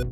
You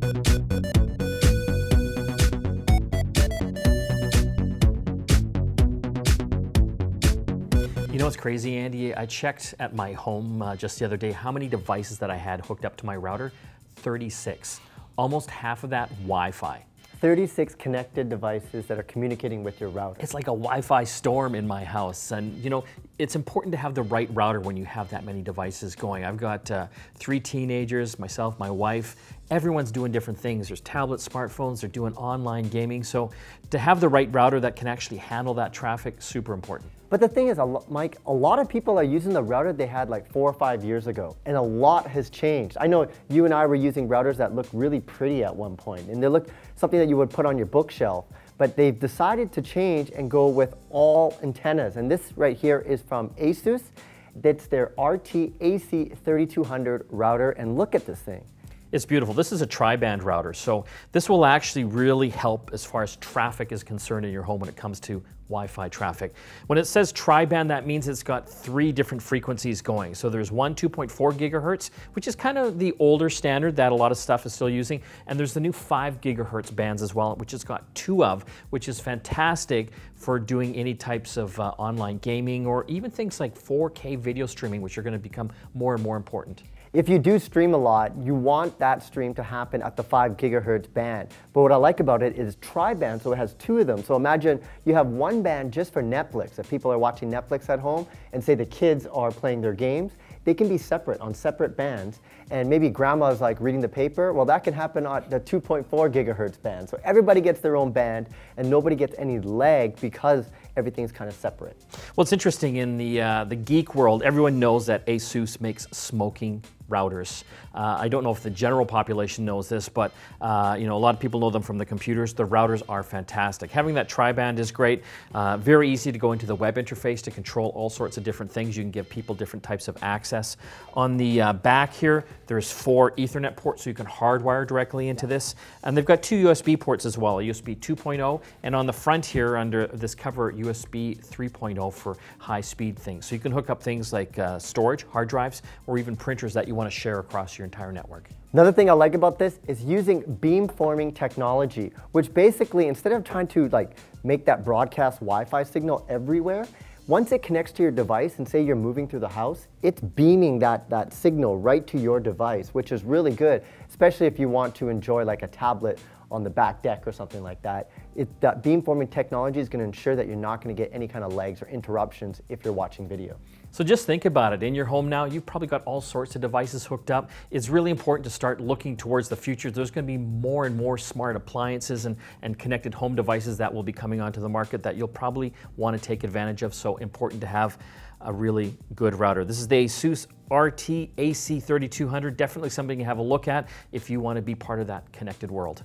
know what's crazy, Andy? I checked at my home just the other day how many devices that I had hooked up to my router. 36. Almost half of that Wi-Fi. 36 connected devices that are communicating with your router. It's like a Wi-Fi storm in my house. And you know, it's important to have the right router when you have that many devices going. I've got 3 teenagers, myself, my wife. Everyone's doing different things. There's tablets, smartphones, they're doing online gaming. So to have the right router that can actually handle that traffic, super important. But the thing is, Mike, a lot of people are using the router they had like 4 or 5 years ago, and a lot has changed. I know you and I were using routers that looked really pretty at one point, and they looked something that you would put on your bookshelf, but they've decided to change and go with all antennas. And this right here is from Asus. That's their RT-AC3200 router, and look at this thing. It's beautiful. This is a tri-band router, so this will actually really help as far as traffic is concerned in your home when it comes to Wi-Fi traffic. When it says tri-band, that means it's got 3 different frequencies going. So there's one 2.4 gigahertz, which is kind of the older standard that a lot of stuff is still using, and there's the new 5 gigahertz bands as well, which it's got 2 of, which is fantastic for doing any types of online gaming or even things like 4K video streaming, which are going to become more and more important. If you do stream a lot, you want that stream to happen at the 5 gigahertz band. But what I like about it is tri-band, so it has 2 of them. So imagine you have one band just for Netflix. If people are watching Netflix at home and say the kids are playing their games, they can be separate on separate bands. And maybe grandma's like reading the paper. Well, that can happen on the 2.4 gigahertz band. So everybody gets their own band and nobody gets any lag because everything's kind of separate. Well, it's interesting in the geek world, everyone knows that Asus makes smoking routers. I don't know if the general population knows this, but you know, a lot of people know them from the computers. The routers are fantastic. Having that tri-band is great. Very easy to go into the web interface to control all sorts of different things. You can give people different types of access. On the back here, there's 4 Ethernet ports, so you can hardwire directly into this. And they've got 2 USB ports as well, a USB 2.0, and on the front here under this cover, USB 3.0 for high-speed things. So you can hook up things like storage, hard drives, or even printers that you want to share across your entire network. Another thing I like about this is using beamforming technology, which basically, instead of trying to like make that broadcast Wi-Fi signal everywhere, once it connects to your device and say you're moving through the house, it's beaming that signal right to your device, which is really good, especially if you want to enjoy like a tablet on the back deck or something like that. That beamforming technology is going to ensure that you're not going to get any kind of lags or interruptions if you're watching video. So just think about it. In your home now, you've probably got all sorts of devices hooked up. It's really important to start looking towards the future. There's going to be more and more smart appliances and connected home devices that will be coming onto the market that you'll probably want to take advantage of. So important to have a really good router. This is the Asus RT-AC3200. Definitely something to have a look at if you want to be part of that connected world.